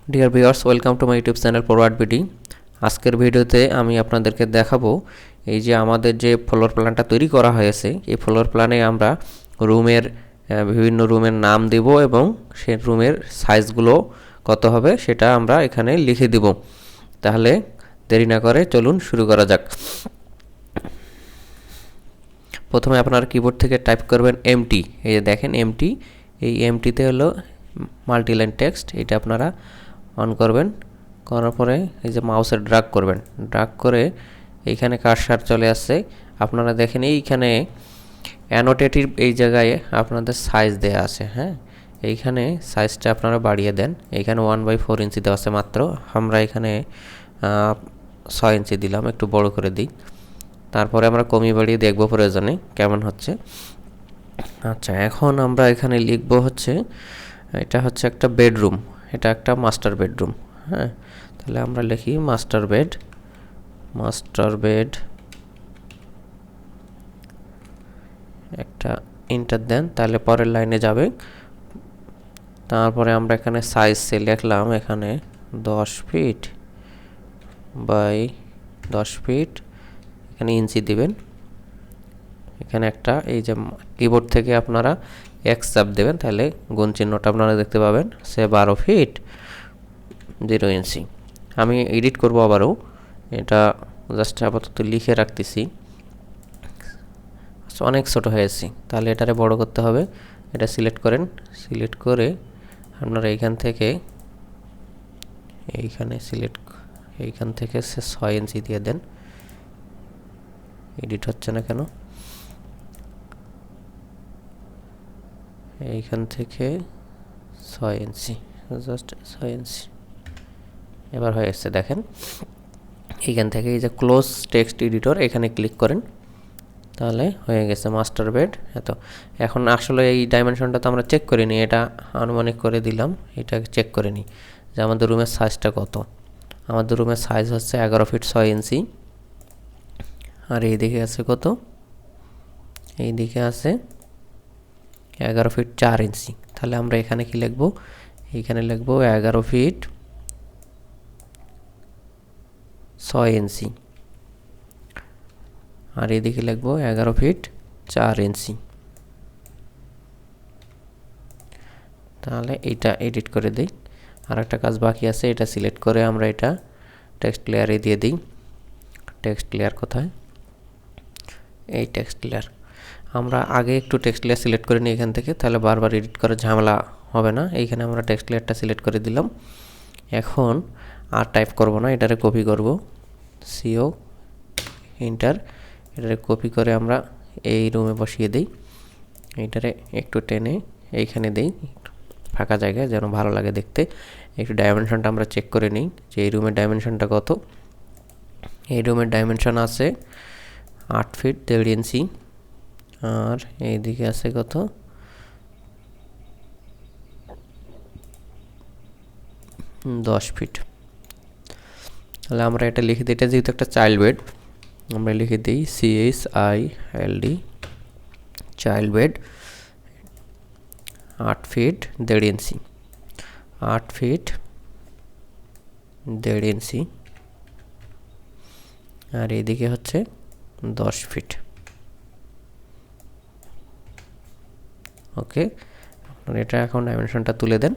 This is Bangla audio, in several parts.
Dear viewers, welcome to my YouTube channel forward BD. আজকের ভিডিওতে আমি আপনাদেরকে দেখাবো এই যে আমাদের যে ফ্লোর প্ল্যানটা তৈরি করা হয়েছে, এই ফ্লোর প্ল্যানে আমরা রুমের বিভিন্ন রুমের নাম দেব এবং সেই রুমের সাইজগুলো কত হবে সেটা আমরা এখানে লিখে দেব। তাহলে দেরি না করে চলুন শুরু করা যাক। প্রথমে আপনারা কিবোর্ড থেকে টাইপ করবেন এমটি। এই যে দেখেন এমটি, এই এমটিতে হলো মাল্টিলাইন টেক্সট, এটা আপনারা অন করবেন। করার পরে এই যে মাউসের ড্রাগ করবেন, ড্রাগ করে এইখানে কার্সার চলে আসছে। আপনারা দেখেন এইখানে অ্যানোটেটিভ এই জায়গায় আপনাদের সাইজ দেওয়া আছে। হ্যাঁ, এইখানে সাইজটা আপনারা বাড়িয়ে দেন। এইখানে 1/4 ইঞ্চি দেওয়া আছে মাত্র, আমরা এখানে 6 ইঞ্চি দিলাম, একটু বড় করে দিই। তারপরে আমরা কমিয়ে বাড়িয়ে দেখব প্রয়োজনে কেমন হচ্ছে। আচ্ছা, এখন আমরা এখানে লিখব হচ্ছে এটা হচ্ছে একটা বেডরুম, এটা একটা মাস্টার বেডরুম। হ্যাঁ, তাহলে আমরা লিখি মাস্টার বেড। একটা ইন্টার দেন, তাহলে পরের লাইনে যাবে। তারপরে আমরা এখানে সাইজ লিখলাম, এখানে 10 ফিট বাই 10 ফিট, এখানে ইঞ্চি দিবেন। এখানে একটা এই যে কিবোর্ড থেকে আপনারা এক্স চাপ দেবেন, তাহলে গুণ চিহ্নটা আপনারা দেখতে পাবেন। সে 12 ফিট 0 ইঞ্চি। আমি এডিট করব আবারও, এটা জাস্ট আপাতত লিখে রাখতেছি। অনেক ছোট হয়েছে, তাহলে এটারে বড় করতে হবে। এটা সিলেক্ট করেন, সিলেক্ট করে আপনারা এইখান থেকে এইখান থেকে সে 6 ইঞ্চি দিয়ে দেন। এডিট হচ্ছে না কেন? এইখান থেকে 6 ইঞ্চি, জাস্ট 6 ইঞ্চি এবার হয়ে এসছে। দেখেন এইখান থেকে এই যে ক্লোজ টেক্সট এডিটর, এখানে ক্লিক করেন, তাহলে হয়ে গেছে মাস্টার বেড এত। এখন আসলে এই ডাইমেনশনটা তো আমরা চেক করিনি, এটা আনুমানিক করে দিলাম। এটা চেক করে নিই যে আমাদের রুমের সাইজটা কত। আমাদের রুমের সাইজ হচ্ছে 11 ফিট 6 ইঞ্চি। আর এই দিকে আছে কত? এই দিকে আছে 11 ফিট 4 ইঞ্চি। তাহলে আমরা এখানে কি লিখব? এইখানে লিখব 11 ফিট 6 ইঞ্চি, আর এদিকে লিখব 11 ফিট 4 ইঞ্চি। তাহলে এইটা এডিট করে দিই। আর একটা কাজ বাকি আছে, এটা সিলেক্ট করে আমরা এটা টেক্সট লেয়ারে দিয়ে দিই। টেক্সট লেয়ার কোথায়? এই টেক্সট লেয়ার। আমরা আগে একটু টেক্সট লেয়ার সিলেক্ট করে নিই এখান থেকে, তাহলে বারবার এডিট করার ঝামেলা হবে না। এইখানে আমরা টেক্সট লেয়ারটা সিলেক্ট করে দিলাম। এখন আর টাইপ করব না, এটারে কপি করব, সিও এন্টার। এটারে কপি করে আমরা এই রুমে বসিয়ে দিই। এইটারে একটু টেনে এইখানে দিই, ফাঁকা জায়গায় যেন ভালো লাগে দেখতে। একটু ডাইমেনশনটা আমরা চেক করে নিই যে এই রুমের ডাইমেনশনটা কত। এই রুমের ডাইমেনশন আছে 8 ফিট 1.5 ইঞ্চি, আর এইদিকে আছে কত? 10 ফিট। তাহলে আমরা এটা লিখে দিই, এটা যেহেতু একটা চাইল্ড বেড, আমরা লিখে দিই CHILD, চাইল্ড বেড 8 ফিট 1.5 ইঞ্চি, 8 ফিট 1.5 ইঞ্চি, আর এইদিকে হচ্ছে 10 ফিট। ওকে, আপনার এটা এখন ডাইমেনশনটা তুলে দেন।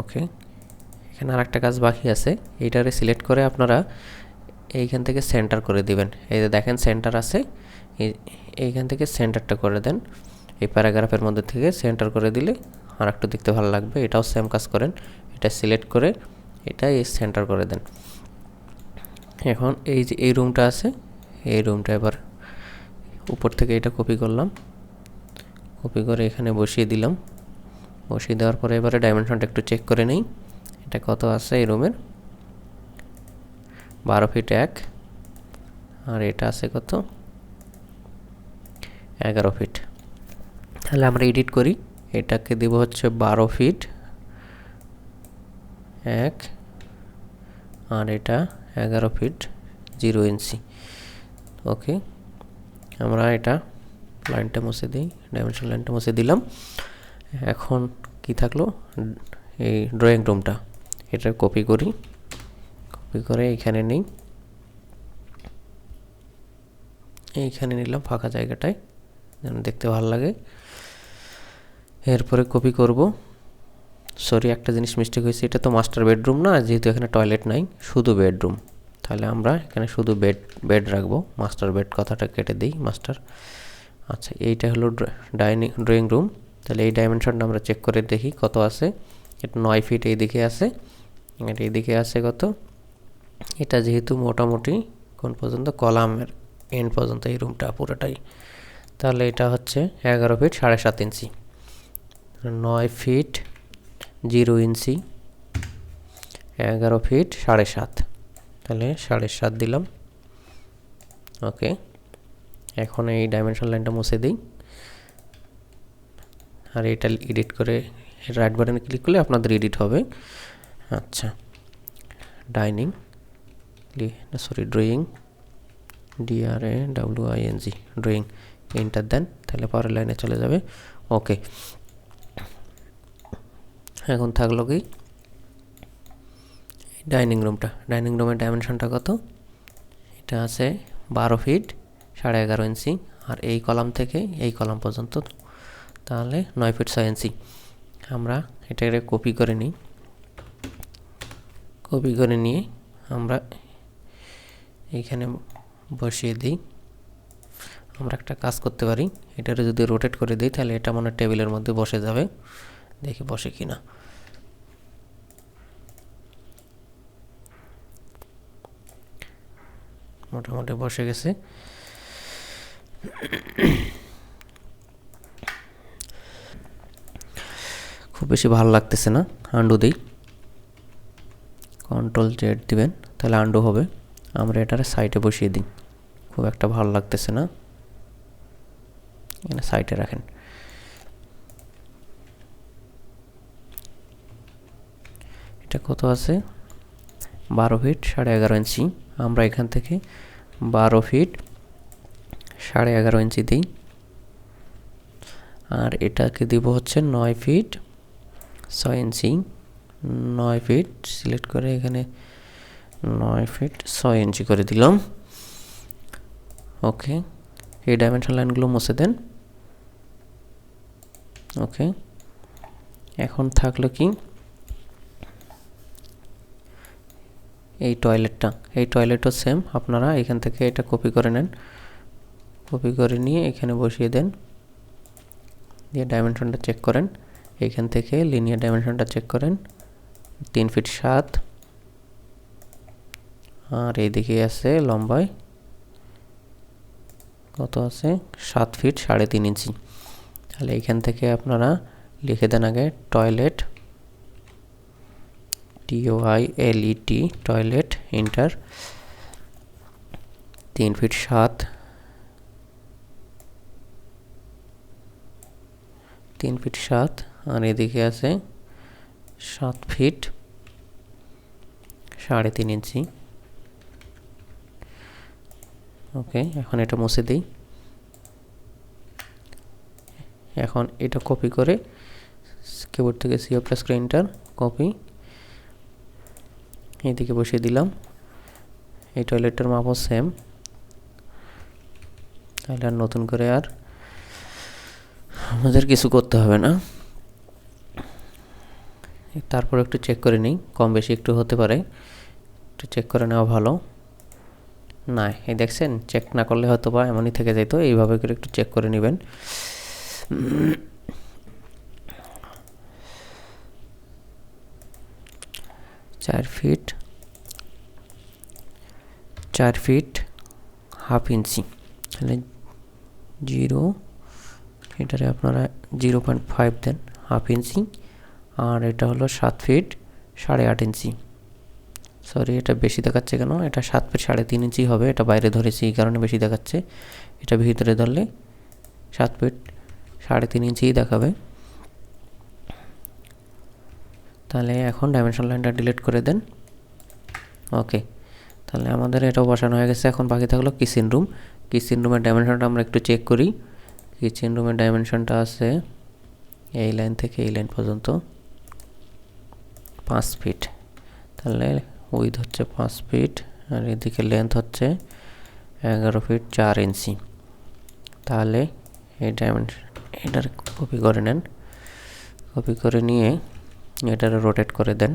ওকে, এখানে আর একটা কাজ বাকি আছে, এইটারে সিলেক্ট করে আপনারা এইখান থেকে সেন্টার করে দিবেন। এই যে দেখেন সেন্টার আছে, এইখান থেকে সেন্টারটা করে দেন। এই প্যারাগ্রাফের মধ্যে থেকে সেন্টার করে দিলে আর একটু দেখতে ভালো লাগবে। এটাও সেম কাজ করেন, এটা সিলেক্ট করে এটা এই সেন্টার করে দেন। এখন এই যে এই রুমটা আছে, এই রুমটা এবার উপর থেকে এটা কপি করলাম, কপি করে এখানে বসিয়ে দিলাম। বসিয়ে দেওয়ার পরে এবারে ডাইমেনশনটা একটু চেক করে নেই, এটা কত আছে এই রুমের? 12 ফিট 1, আর এটা আছে কত? 11 ফিট। তাহলে আমরা এডিট করি, এটাকে দেব হচ্ছে 12 ফিট 1, আর এটা 11 ফিট 0 ইঞ্চি। ওকে, আমরা এটা লাইনটা মুছে দিই, ডাইমেনশন লাইনটা মুছে দিলাম। এখন কি থাকলো? এই ড্রয়িং রুমটা, এটা কপি করি, কপি করে এইখানে নিই, এইখানে নিলাম ফাঁকা জায়গাটায় যেন দেখতে ভালো লাগে। এরপরে কপি করব, সরি একটা জিনিস মিস্টেক হয়েছে, এটা তো মাস্টার বেডরুম না, যেহেতু এখানে টয়লেট নাই, শুধু বেডরুম, তাহলে আমরা এখানে শুধু বেড রাখবো, মাস্টার বেড কথাটা কেটে দিই মাস্টার। আচ্ছা, এইটা হলো ড্রয়িং রুম। তাহলে এই ডাইমেনশনটা আমরা চেক করে দেখি কত আছে। এটা 9 ফিট এইদিকে আছে, এটা এইদিকে আছে কত, এটা যেহেতু মোটামুটি কোন পর্যন্ত, কলামের এন্ড পর্যন্ত এই রুমটা পুরোটাই, তাহলে এটা হচ্ছে 11 ফিট 7.5 ইঞ্চি, 9 ফিট 0 ইঞ্চি, 11 ফিট 7.5, তাহলে 7.5 দিলাম। ওকে, এখন এই ডাইমেনশন লাইনটা মুছে দিই, আর এটা এডিট করে রাইট বাটনে ক্লিক করলে আপনাদের এডিট হবে। আচ্ছা, ড্রয়িং, DRAWING, ড্রয়িং, এন্টার দেন, তাহলে পরের লাইনে চলে যাবে। ওকে, এখন থাকলো কি ডাইনিং রুমের ডাইমেনশনটা কত, এটা আছে 12 ফিট 11.5 ইঞ্চি, আর এই কলাম থেকে এই কলাম পর্যন্ত তাহলে 9 ফিট 6 ইঞ্চি। আমরা এটাকে কপি করে নিই, কপি করে নিয়ে আমরা এইখানে বসিয়ে দিই। আমরা একটা কাজ করতে পারি, এটারে যদি রোটেট করে দিই তাহলে এটা মনে টেবিলের মধ্যে বসে যাবে, দেখি বসে কিনা। মোটামুটি বসে গেছে। খুব বেশি ভালো লাগতেছে না, আন্ডু দিই, Ctrl Z দিবেন, তাহলে আন্ডু হবে। আমরা এটারে সাইডে বসিয়ে দিই, খুব একটা ভালো লাগতেছে না, এখানে সাইডে রাখেন। এটা কত আছে, 12 ফিট 11.5 ইঞ্চি, আমরা এখান থেকে 12 ফিট 11.5 ইঞ্চি দিই, আর এটাকে দিব হচ্ছে 9 ফিট 6 ইঞ্চি, 9 ফিট সিলেক্ট করে এখানে 9 ফিট 6 ইঞ্চি করে দিলাম। ওকে, এই ডাইমেনশন লাইনগুলো মুছে দেন। ওকে, এখন থাকলো কি এই টয়লেটও সেম, আপনারা এখান থেকে এটা কপি করে নেন, কপি করে নিয়ে এখানে বসিয়ে দেন, দিয়ে ডাইমেনশনটা চেক করেন, এইখান থেকে লিনিয়ার ডাইমেনশনটা চেক করেন, 3 ফিট 7, আর এইদিকে আছে লম্বায় কত আছে, 7 ফিট 3.5 ইঞ্চি। তাহলে এইখান থেকে আপনারা লিখে দেন আগে toilet, TOILET, toilet, enter, 3 feet 7, 3 feet 7, আর এদিকে আছে 7 ফিট 3.5 ইঞ্চি। ওকে, এখন এটা মুছে দিই। এখন এটা কপি করে কিবোর্ড থেকে C++ এন্টার, কপি, এইদিকে বসিয়ে দিলাম। এই টয়লেটের মাপও সেম, তাহলে আর নতুন করে আর আমাদের কিছু করতে হবে না। তারপর একটু চেক করে নিই, কম বেশি একটু হতে পারে, একটু চেক করে নেওয়া ভালো। না, এই দেখছেন, চেক না করলে হয়তো বা এমনই থেকে যেত, এইভাবে করে একটু চেক করে নেবেন। 4 ফিট 1/2 ইঞ্চি, তাহলে 0, এটারে আপনারা 0.5 দেন, 1/2 ইঞ্চি, আর এটা হলো 7 ফিট 8.5 ইঞ্চি। সরি, এটা বেশি দেখাচ্ছে কেন, এটা 7 ফিট 3.5 ইঞ্চি হবে, এটা বাইরে ধরেছি এই কারণে বেশি দেখাচ্ছে, এটা ভিতরে ধরলে 7 ফিট 3.5 ইঞ্চিই দেখাবে। তাহলে এখন ডাইমেনশন লাইনটা ডিলিট করে দেন। ওকে, তাহলে আমাদের এটাও বসানো হয়ে গেছে। এখন বাকি থাকলো কিচেন রুমের ডাইমেনশনটা আমরা একটু চেক করি। কিচেন রুমের ডাইমেনশনটা আছে এই লাইন থেকে এই লাইন পর্যন্ত, 5 ফিট, তাহলে উইথ হচ্ছে 5 ফিট আর এদিকে লেন্থ হচ্ছে 11 ফিট 4 ইঞ্চি। তাহলে এই ডাইমেনশন এটার কপি করে নেন, কপি করে নিয়ে এটার রোটেট করে দেন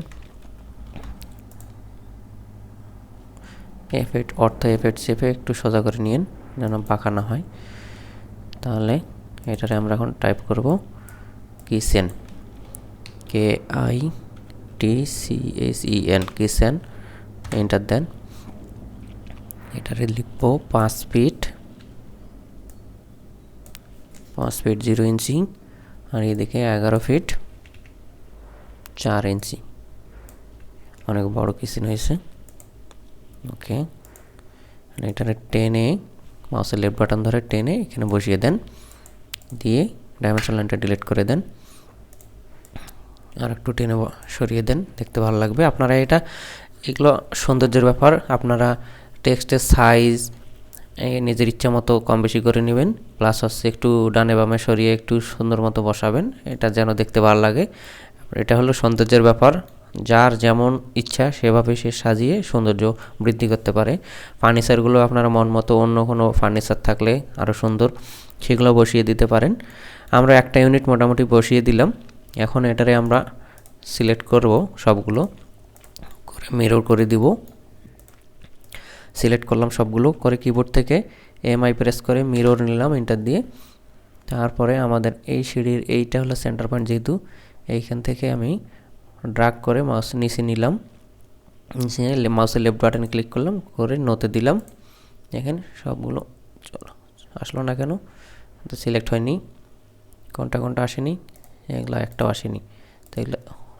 F8 অর্থ F8 চেপে একটু সোজা করে নিন যেন বাঁকা না হয়। তাহলে এটারে আমরা এখন টাইপ করব কিসেন, KITCHEN কিসেন, এন্টার দেন। এটারে লিখব 5 ফিট 0 ইঞ্চি আর এদিকে 11 ফিট 4 ইঞ্চি, অনেক বড় কিসেন হয়েছে। ওকে, এটারে টেনে মাউসের লেফট বাটন ধরে টেনে এখানে বসিয়ে দেন, দিয়ে ডাইমেনশন লাইনটা ডিলিট করে দেন আর একটু টেনে সরিয়ে দেন, দেখতে ভালো লাগবে। আপনারা এগুলো সৌন্দর্যের ব্যাপার, আপনারা টেক্সটের সাইজ নিজের ইচ্ছা মতো কম বেশি করে নেবেন, প্লাস হচ্ছে একটু ডানে বামে সরিয়ে একটু সুন্দর মতো বসাবেন, এটা যেন দেখতে ভালো লাগে। এটা হলো সৌন্দর্যের ব্যাপার, যার যেমন ইচ্ছা সেভাবে সে সাজিয়ে সৌন্দর্য বৃদ্ধি করতে পারে। ফার্নিচারগুলো আপনারা মন মতো অন্য কোনো ফার্নিচার থাকলে আরও সুন্দর সেগুলো বসিয়ে দিতে পারেন। আমরা একটা ইউনিট মোটামুটি বসিয়ে দিলাম। এখন এটারে আমরা সিলেক্ট করব, সবগুলো করে মিরর করে দিব। সিলেক্ট করলাম সবগুলো করে, কিবোর্ড থেকে MI প্রেস করে মিরর নিলাম এন্টার দিয়ে। তারপরে আমাদের এই সিঁড়ির এইটা হলো সেন্টার পয়েন্ট, যেহেতু এইখান থেকে আমি ড্র্যাগ করে মাউস নিচে নিলাম, নিচে মাউসের লেফট বাটনে ক্লিক করলাম, করে নোতে দিলাম। দেখেন সবগুলো চলো আসলো না কেন, তো সিলেক্ট হয়নি, কোনটা কোনটা আসেনি, এগুলো একটাও আসেনি, তো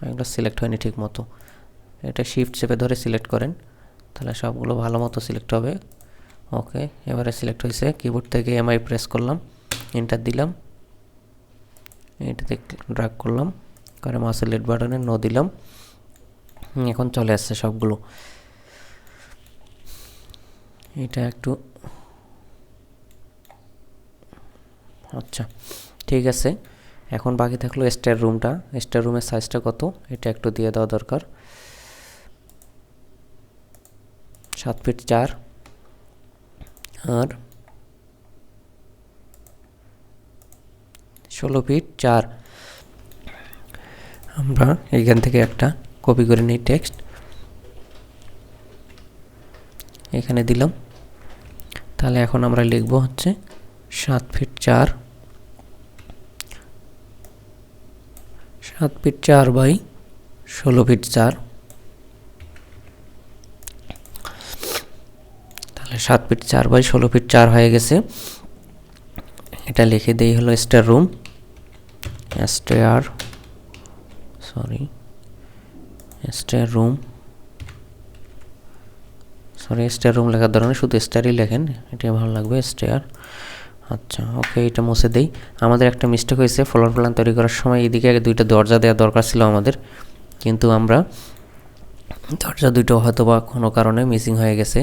এগুলো সিলেক্ট হয়নি ঠিক মতো। এটা শিফট চেপে ধরে সিলেক্ট করেন, তাহলে সবগুলো ভালো মতো সিলেক্ট হবে। ওকে, এবারে সিলেক্ট হয়েছে। কিবোর্ড থেকে MI প্রেস করলাম, এন্টার দিলাম, এটাতে ড্র্যাগ করলাম, করে মাউসের লেফট বাটনে নো দিলাম। এখন চলে আসছে সবগুলো। এটা একটু আচ্ছা ঠিক আছে। এখন বাকি থাকলো স্টার রুমটা। স্টার রুমের সাইজটা কত এটা একটু দিয়ে দেওয়া দরকার। 7 ফিট 4 আর 16 ফিট 4। আমরা এইখান থেকে একটা কপি করে নিই টেক্সট, এখানে দিলাম। তাহলে এখন আমরা লিখব হচ্ছে 7 ফিট 4 বাই 16 ফিট 4। তাহলে 7 ফিট 4 বাই 16 ফিট 4 হয়ে গেছে। এটা লিখে দেই হলো স্টার রুম, স্টার রুম লেখার ধরনের শুধু স্টারই লেখেন, এটা ভালো লাগবে স্টার। আচ্ছা ওকে, এটা মুছে দেই। আমাদের একটা মিস্টেক হয়েছে, ফ্লোর প্ল্যান তৈরি করার সময় এদিকে দুইটা দরজা দেওয়া দরকার ছিল আমাদের, কিন্তু আমরা দরজা দুটো হয়তো বা কোনো কারণে মিসিং হয়ে গেছে।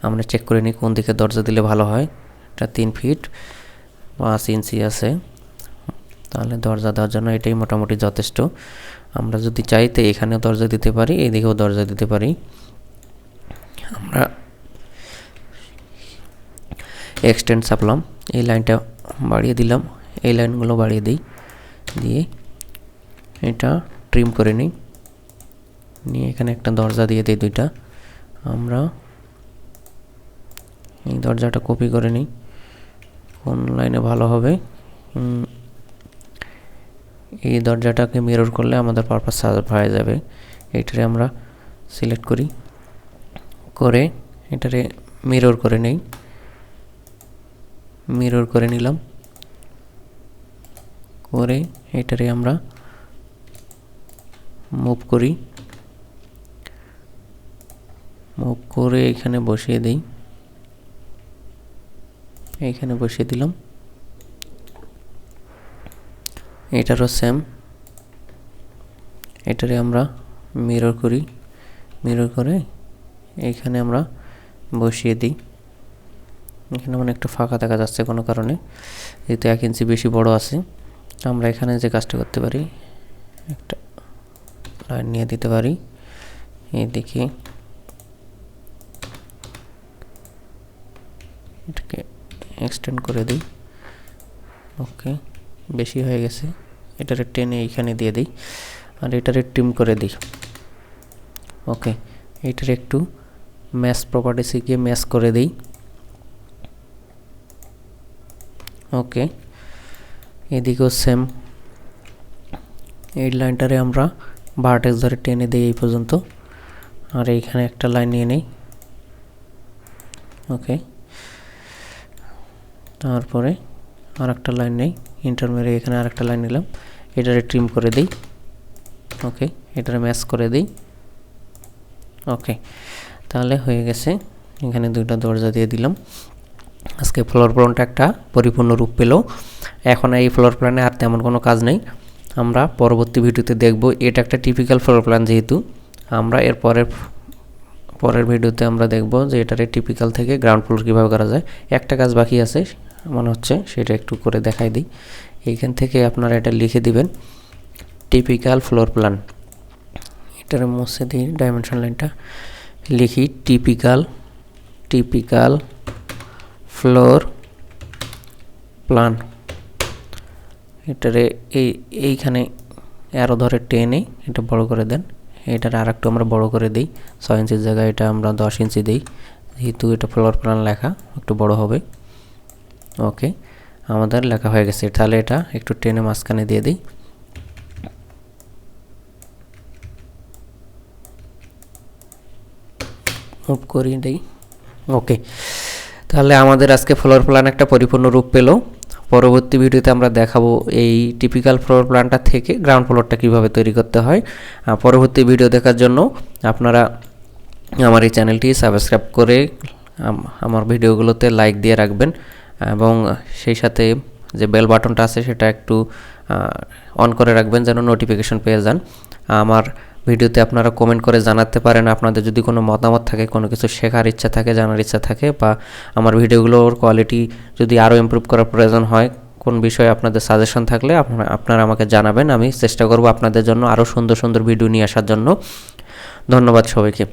আমরা চেক করে নিই কোন দিকে দরজা দিলে ভালো হয়। এটা 3 ফিট 5 ইঞ্চি আছে, তাহলে দরজা দেওয়ার জন্য এটাই মোটামুটি যথেষ্ট। আমরা যদি চাই তো এখানেও দরজা দিতে পারি, এদিকেও দরজা দিতে পারি। আমরা এক্সটেন্ড চাপলাম, এই লাইনটা বাড়িয়ে দিলাম, এই লাইনগুলো বাড়িয়ে দিই, দিয়ে এটা ট্রিম করে নিই, নিয়ে এখানে একটা দরজা দিয়ে দিই দুইটা। আমরা এই দরজাটা কপি করে নিই, কোন লাইনে ভালো হবে। এই দরজাটাকে মিরর করলে আমাদের পারপাস সার্ভ হয়ে যাবে। এটারে আমরা সিলেক্ট করি, করে এটারে মিরর করে নেই, মিরর করে নিলাম, করে এটারে আমরা মুভ করি, মুভ করে এখানে বসিয়ে দিই, এইখানে বসিয়ে দিলাম। এটারও সেম, এটারে আমরা মিরর করি, মিরর করে এইখানে আমরা বসিয়ে দিই। এখানে মানে একটু ফাঁকা দেখা যাচ্ছে কোনো কারণে, যেহেতু 1 ইঞ্চি বেশি বড় আছে। আমরা এখানে যে কাজটা করতে পারি, একটা লাইন নিয়ে দিতে পারি। এইদিকে এটাকে এক্সটেন্ড করে দিই। ওকে, বেশি হয়ে গেছে, এটারে টেনে এইখানে দিয়ে দিই আর এটারে ট্রিম করে দিই। ওকে, এটারে একটু ম্যাচ প্রপার্টিসে গিয়ে ম্যাচ করে দিই। ওকে, এদিকেও সেম, এই লাইনটারে আমরা ভার্টেক্স ধরে টেনে দিই এই পর্যন্ত, আর এইখানে একটা লাইন নিয়ে নেই। ওকে, তারপরে আর একটা লাইন নেই, ইন্টার মেরে এখানে আর একটা লাইন নিলাম, এটারে ট্রিম করে দিই। ওকে, এটারে ম্যাচ করে দিই। ওকে, তাহলে হয়ে গেছে। এখানে দুইটা দরজা দিয়ে দিলাম। আজকে ফ্লোর প্ল্যানটা একটা পরিপূর্ণ রূপ পেল। এখন এই ফ্লোর প্ল্যানে আর তেমন কোনো কাজ নেই, আমরা পরবর্তী ভিডিওতে দেখব। এটা একটা টিপিক্যাল ফ্লোর প্ল্যান, যেহেতু আমরা এর পরের ভিডিওতে আমরা দেখব যে এটার টিপিক্যাল থেকে গ্রাউন্ড ফ্লোর কীভাবে করা যায়। একটা কাজ বাকি আছে মনে হচ্ছে, সেটা একটু করে দেখাই দিই। এইখান থেকে আপনারা এটা লিখে দিবেন, টিপিক্যাল ফ্লোর প্ল্যান। এটার মুছে দিই, ডাইমেনশন লাইনটা লিখি, টিপিক্যাল ফ্লোর প্ল্যান। এটারে এইখানে অ্যারো ধরে টেনে এটা বড় করে দেন। এটার আর একটু আমরা বড় করে দিই, 6 ইঞ্চির জায়গায় এটা আমরা 10 ইঞ্চি দিই, যেহেতু এটা ফ্লোর প্ল্যান লেখা একটু বড় হবে। ওকে, আমাদের লেখা হয়ে গেছে। তাহলে এটা একটু টেনে মাঝখানে দিয়ে দিই। মুভ করিয়ে দিই। ওকে, তাহলে আমাদের আজকে ফ্লোর প্ল্যান একটা পরিপূর্ণ রূপ পেল। পরবর্তী ভিডিওতে আমরা দেখাবো এই টিপিক্যাল ফ্লোর প্ল্যানটা থেকে গ্রাউন্ড ফ্লোরটা কীভাবে তৈরি করতে হয়। পরবর্তী ভিডিও দেখার জন্য আপনারা আমার এই চ্যানেলটি সাবস্ক্রাইব করে আমার ভিডিওগুলোতে লাইক দিয়ে রাখবেন, এবং সেই সাথে যে বেল বাটনটা আছে সেটা একটু অন করে রাখবেন যেন নোটিফিকেশন পেয়ে যান। আমার ভিডিওতে আপনারা কমেন্ট করে জানাতে পারেন আপনাদের যদি কোনো মতামত থাকে, কোনো কিছু শেখার ইচ্ছা থাকে, জানার ইচ্ছা থাকে, বা আমার ভিডিওগুলোর কোয়ালিটি যদি আরও ইমপ্রুভ করার প্রয়োজন হয়, কোন বিষয়ে আপনাদের সাজেশন থাকলে আপনারা আমাকে জানাবেন। আমি চেষ্টা করব আপনাদের জন্য আরও সুন্দর সুন্দর ভিডিও নিয়ে আসার জন্য। ধন্যবাদ সবাইকে।